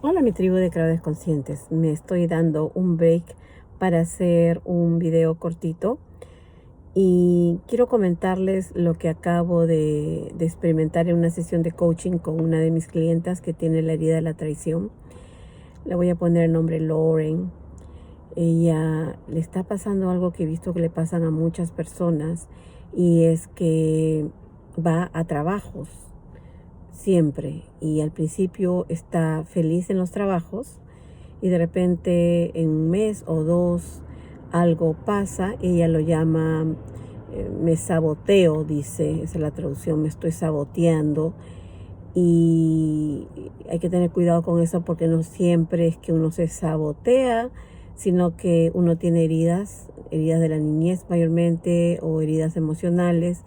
Hola mi tribu de creadores conscientes, me estoy dando un break para hacer un video cortito y quiero comentarles lo que acabo de experimentar en una sesión de coaching con una de mis clientas que tiene la herida de la traición. Le voy a poner el nombre Lauren. Ella le está pasando algo que he visto que le pasan a muchas personas, y es que va a trabajos siempre y al principio está feliz en los trabajos y de repente en un mes o dos algo pasa. Ella lo llama me saboteo, dice, esa es la traducción, me estoy saboteando. Y hay que tener cuidado con eso, porque no siempre es que uno se sabotea, sino que uno tiene heridas de la niñez mayormente, o heridas emocionales,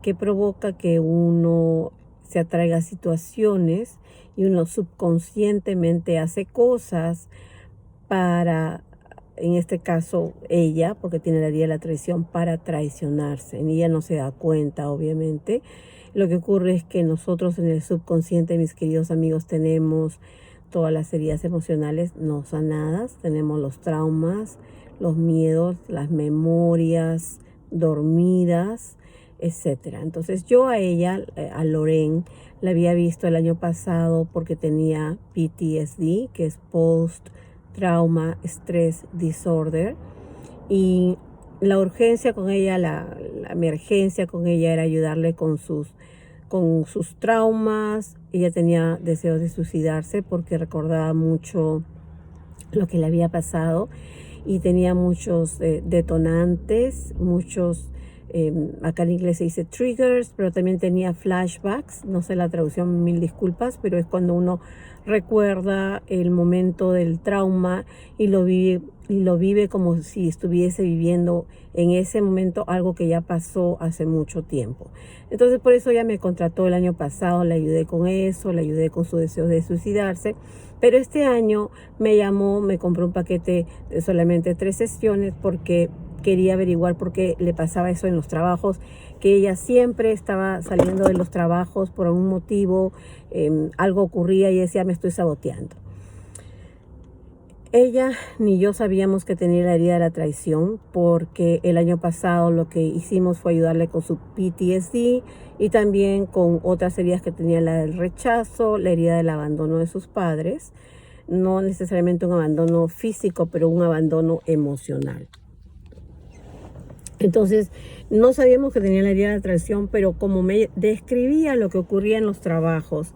que provoca que uno se atraiga a situaciones y uno subconscientemente hace cosas para, en este caso ella, porque tiene la herida de la traición, para traicionarse. Y ella no se da cuenta, obviamente. Lo que ocurre es que nosotros en el subconsciente, mis queridos amigos, tenemos todas las heridas emocionales no sanadas, tenemos los traumas, los miedos, las memorias dormidas, etcétera. Entonces yo a ella, a Lauren, la había visto el año pasado porque tenía PTSD, que es Post Trauma Stress Disorder, y la urgencia con ella, la emergencia con ella era ayudarle con sus traumas. Ella tenía deseos de suicidarse porque recordaba mucho lo que le había pasado y tenía muchos detonantes, muchos, acá en inglés se dice triggers, pero también tenía flashbacks. No sé la traducción, mil disculpas, pero es cuando uno recuerda el momento del trauma y lo vive como si estuviese viviendo en ese momento algo que ya pasó hace mucho tiempo. Entonces por eso ella me contrató el año pasado, le ayudé con eso, le ayudé con su deseo de suicidarse. Pero este año me llamó, me compró un paquete de solamente 3 sesiones porque quería averiguar por qué le pasaba eso en los trabajos, que ella siempre estaba saliendo de los trabajos por algún motivo, algo ocurría y decía, me estoy saboteando. Ella ni yo sabíamos que tenía la herida de la traición, porque el año pasado lo que hicimos fue ayudarle con su PTSD y también con otras heridas que tenía: la del rechazo, la herida del abandono de sus padres. No necesariamente un abandono físico, pero un abandono emocional. Entonces, no sabíamos que tenía la herida de la traición, pero como me describía lo que ocurría en los trabajos,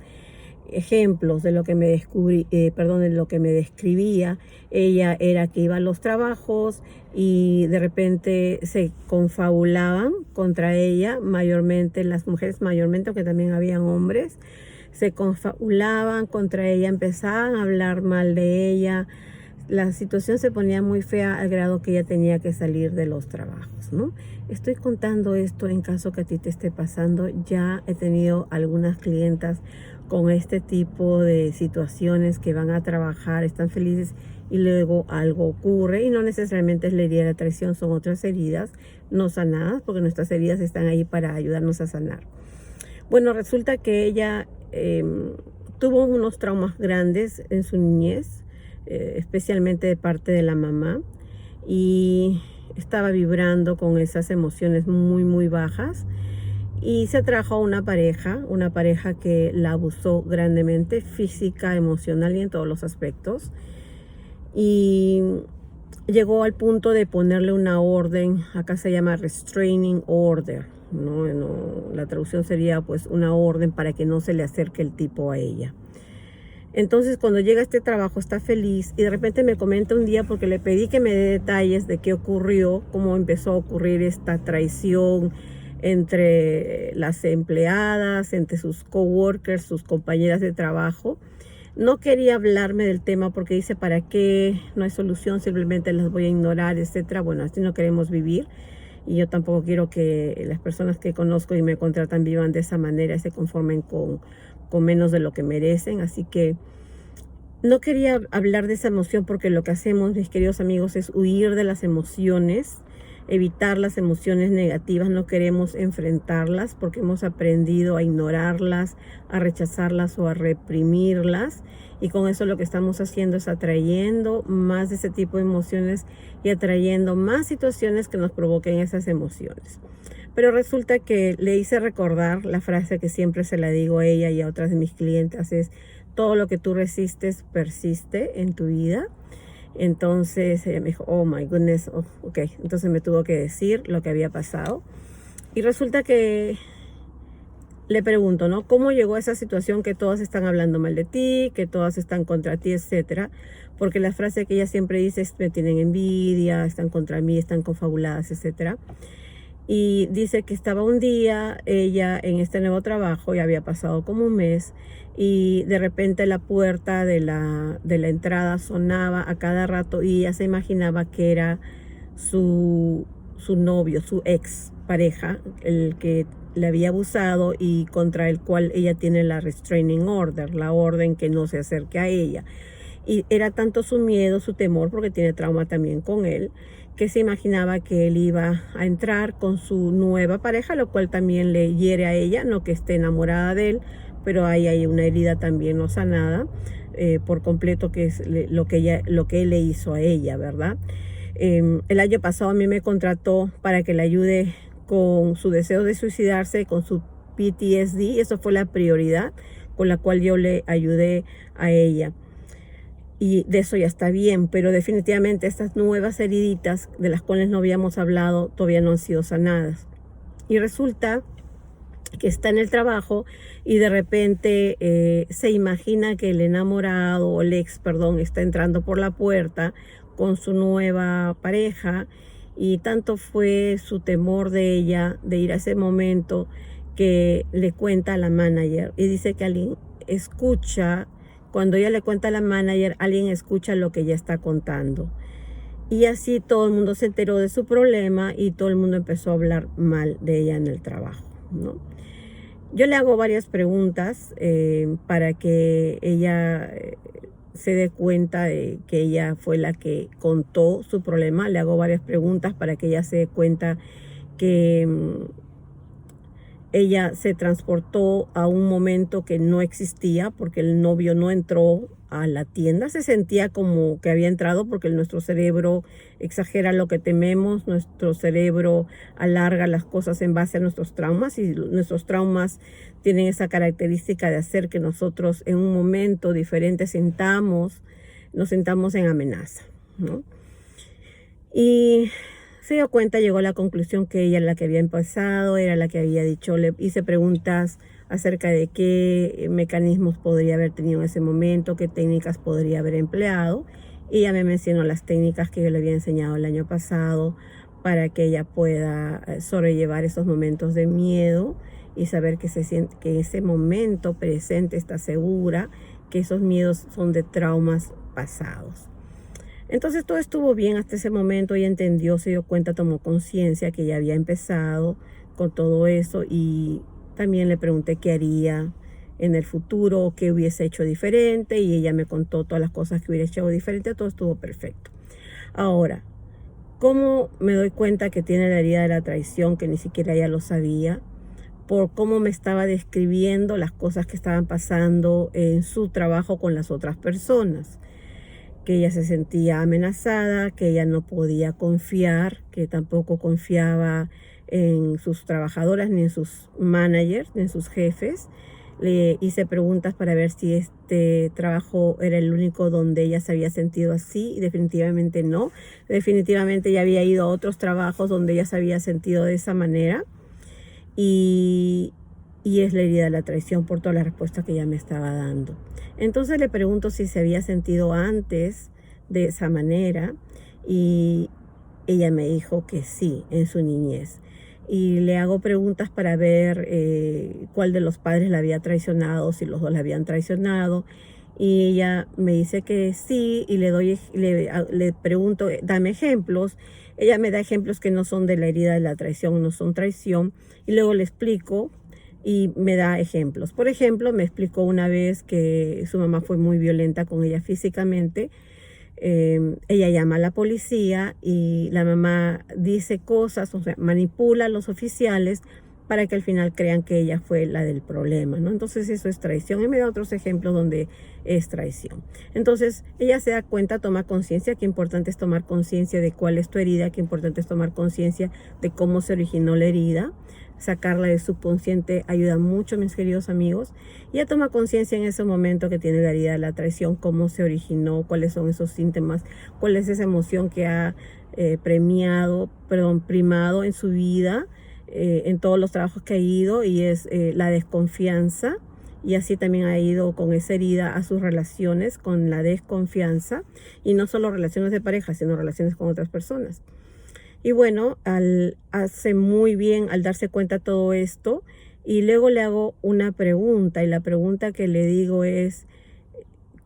ejemplos de lo que me de lo que me describía, ella era que iba a los trabajos y de repente se confabulaban contra ella, mayormente las mujeres, mayormente, aunque también habían hombres, se confabulaban contra ella, empezaban a hablar mal de ella. La situación se ponía muy fea al grado que ella tenía que salir de los trabajos, ¿no? Estoy contando esto en caso que a ti te esté pasando. Ya he tenido algunas clientas con este tipo de situaciones, que van a trabajar, están felices y luego algo ocurre, y no necesariamente es la herida de la traición, son otras heridas no sanadas, porque nuestras heridas están ahí para ayudarnos a sanar. Bueno, resulta que ella tuvo unos traumas grandes en su niñez, especialmente de parte de la mamá, y estaba vibrando con esas emociones muy, muy bajas. Y se trajo a una pareja que la abusó grandemente, física, emocional y en todos los aspectos. Y llegó al punto de ponerle una orden, acá se llama restraining order, ¿no? La traducción sería pues una orden para que no se le acerque el tipo a ella. Entonces cuando llega a este trabajo está feliz y de repente me comenta un día, porque le pedí que me dé detalles de qué ocurrió, cómo empezó a ocurrir esta traición entre las empleadas, entre sus coworkers, sus compañeras de trabajo. No quería hablarme del tema porque dice, ¿para qué? No hay solución, simplemente las voy a ignorar, etcétera. Bueno, así no queremos vivir, y yo tampoco quiero que las personas que conozco y me contratan vivan de esa manera y se conformen con menos de lo que merecen. Así que no quería hablar de esa emoción, porque lo que hacemos, mis queridos amigos, es huir de las emociones. evitar las emociones negativas, no queremos enfrentarlas porque hemos aprendido a ignorarlas, a rechazarlas o a reprimirlas. Y con eso lo que estamos haciendo es atrayendo más de ese tipo de emociones y atrayendo más situaciones que nos provoquen esas emociones. Pero resulta que le hice recordar la frase que siempre se la digo a ella y a otras de mis clientas, es: todo lo que tú resistes persiste en tu vida. Entonces ella me dijo, oh my goodness, oh, ok. Entonces me tuvo que decir lo que había pasado. Y resulta que le pregunto, ¿no? ¿Cómo llegó a esa situación que todas están hablando mal de ti, que todas están contra ti, etcétera? Porque la frase que ella siempre dice es: me tienen envidia, están contra mí, están confabuladas, etcétera. Y dice que estaba un día ella en este nuevo trabajo, ya había pasado como un mes, y de repente la puerta de la entrada sonaba a cada rato y ella se imaginaba que era su novio, su ex pareja, el que le había abusado y contra el cual ella tiene la restraining order, la orden que no se acerque a ella. Y era tanto su miedo, su temor, porque tiene trauma también con él, que se imaginaba que él iba a entrar con su nueva pareja, lo cual también le hiere a ella, no que esté enamorada de él, pero ahí hay una herida también no sanada por completo, que es lo que él le hizo a ella, ¿verdad? El año pasado a mí me contrató para que le ayude con su deseo de suicidarse, con su PTSD. Eso fue la prioridad con la cual yo le ayudé a ella. Y de eso ya está bien, pero definitivamente estas nuevas heriditas de las cuales no habíamos hablado todavía no han sido sanadas. Y resulta que está en el trabajo y de repente se imagina que el enamorado o el ex, perdón, está entrando por la puerta con su nueva pareja, y tanto fue su temor de ella de ir a ese momento que le cuenta a la manager y dice que alguien escucha. Cuando ella le cuenta a la manager, alguien escucha lo que ella está contando. Y así todo el mundo se enteró de su problema y todo el mundo empezó a hablar mal de ella en el trabajo, ¿no? Yo le hago varias preguntas para que ella se dé cuenta de que ella fue la que contó su problema. Le hago varias preguntas para que ella se dé cuenta que ella se transportó a un momento que no existía porque el novio no entró a la tienda. Se sentía como que había entrado porque nuestro cerebro exagera lo que tememos, nuestro cerebro alarga las cosas en base a nuestros traumas, y nuestros traumas tienen esa característica de hacer que nosotros en un momento diferente nos sentamos en amenaza, ¿no? Y se dio cuenta, llegó a la conclusión que ella era la que había empezado, era la que había dicho. Le hice preguntas acerca de qué mecanismos podría haber tenido en ese momento, qué técnicas podría haber empleado. Y ella me mencionó las técnicas que yo le había enseñado el año pasado para que ella pueda sobrellevar esos momentos de miedo y saber que que ese momento presente está segura, que esos miedos son de traumas pasados. Entonces todo estuvo bien hasta ese momento. Ella entendió, se dio cuenta, tomó conciencia que ya había empezado con todo eso, y también le pregunté qué haría en el futuro, qué hubiese hecho diferente, y ella me contó todas las cosas que hubiera hecho diferente. Todo estuvo perfecto. Ahora, ¿cómo me doy cuenta que tiene la herida de la traición, que ni siquiera ella lo sabía? Por cómo me estaba describiendo las cosas que estaban pasando en su trabajo con las otras personas. Que ella se sentía amenazada, que ella no podía confiar, que tampoco confiaba en sus trabajadoras, ni en sus managers, ni en sus jefes. Le hice preguntas para ver si este trabajo era el único donde ella se había sentido así, y definitivamente no. Definitivamente ella había ido a otros trabajos donde ella se había sentido de esa manera, y es la herida de la traición por toda la respuesta que ella me estaba dando. Entonces le pregunto si se había sentido antes de esa manera, y ella me dijo que sí, en su niñez. Y le hago preguntas para ver cuál de los padres la había traicionado, si los dos la habían traicionado. Y ella me dice que sí, y le pregunto, dame ejemplos. Ella me da ejemplos que no son de la herida de la traición, no son traición, y luego le explico y me da ejemplos. Por ejemplo, me explicó una vez que su mamá fue muy violenta con ella físicamente. ella llama a la policía y la mamá dice cosas, o sea, manipula a los oficiales para que al final crean que ella fue la del problema, ¿no? Entonces eso es traición. Y me da otros ejemplos donde es traición. Entonces ella se da cuenta, toma conciencia, qué importante es tomar conciencia de cuál es tu herida, qué importante es tomar conciencia de cómo se originó la herida. Sacarla del subconsciente ayuda mucho, mis queridos amigos. Y ella toma conciencia en ese momento que tiene la herida de la traición, cómo se originó, cuáles son esos síntomas, cuál es esa emoción que ha primado en su vida, en todos los trabajos que ha ido, y es la desconfianza. Y así también ha ido con esa herida a sus relaciones, con la desconfianza. Y no solo relaciones de pareja, sino relaciones con otras personas. Y bueno, hace muy bien al darse cuenta de todo esto. Y luego le hago una pregunta. Y la pregunta que le digo es,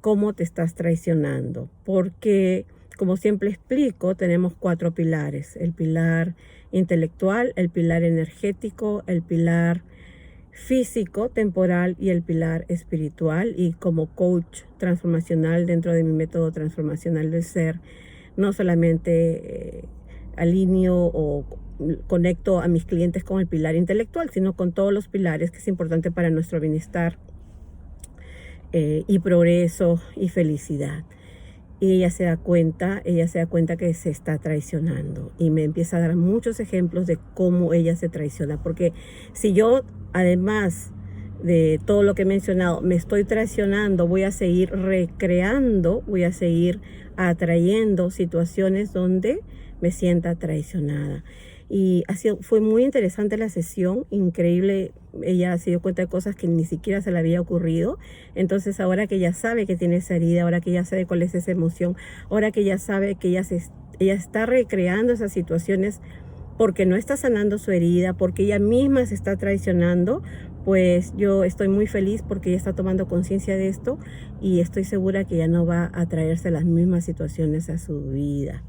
¿cómo te estás traicionando? Porque, como siempre explico, tenemos 4 pilares. El pilar intelectual, el pilar energético, el pilar físico, temporal y el pilar espiritual. Y como coach transformacional dentro de mi método transformacional del ser, no solamente alineo o conecto a mis clientes con el pilar intelectual, sino con todos los pilares, que es importante para nuestro bienestar y progreso y felicidad. Y ella se da cuenta que se está traicionando, y me empieza a dar muchos ejemplos de cómo ella se traiciona, porque si yo, además de todo lo que he mencionado, me estoy traicionando, voy a seguir recreando, voy a seguir atrayendo situaciones donde me sienta traicionada. Y fue muy interesante la sesión, increíble. Ella se dio cuenta de cosas que ni siquiera se le había ocurrido. Entonces ahora que ella sabe que tiene esa herida, ahora que ella sabe cuál es esa emoción, ahora que ella sabe que ella está recreando esas situaciones porque no está sanando su herida, porque ella misma se está traicionando, pues yo estoy muy feliz porque ella está tomando conciencia de esto, y estoy segura que ya no va a traerse las mismas situaciones a su vida.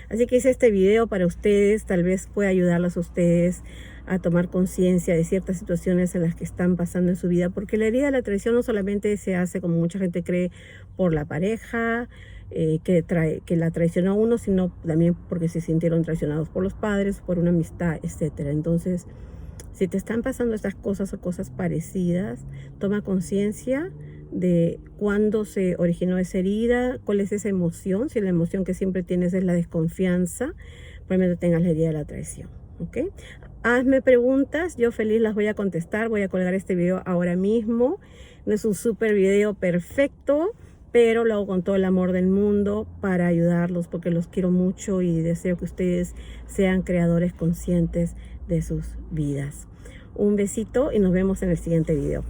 Así que hice este video para ustedes, tal vez pueda ayudarlos a ustedes a tomar conciencia de ciertas situaciones en las que están pasando en su vida, porque la herida de la traición no solamente se hace, como mucha gente cree, por la pareja que la traicionó a uno, sino también porque se sintieron traicionados por los padres, por una amistad, etcétera. Entonces, si te están pasando estas cosas o cosas parecidas, toma conciencia de cuándo se originó esa herida, cuál es esa emoción. Si la emoción que siempre tienes es la desconfianza, probablemente tengas la herida de la traición, ¿ok? Hazme preguntas, yo feliz las voy a contestar. Voy a colgar este video ahora mismo. No es un súper video perfecto, pero lo hago con todo el amor del mundo para ayudarlos, porque los quiero mucho y deseo que ustedes sean creadores conscientes de sus vidas. Un besito y nos vemos en el siguiente video.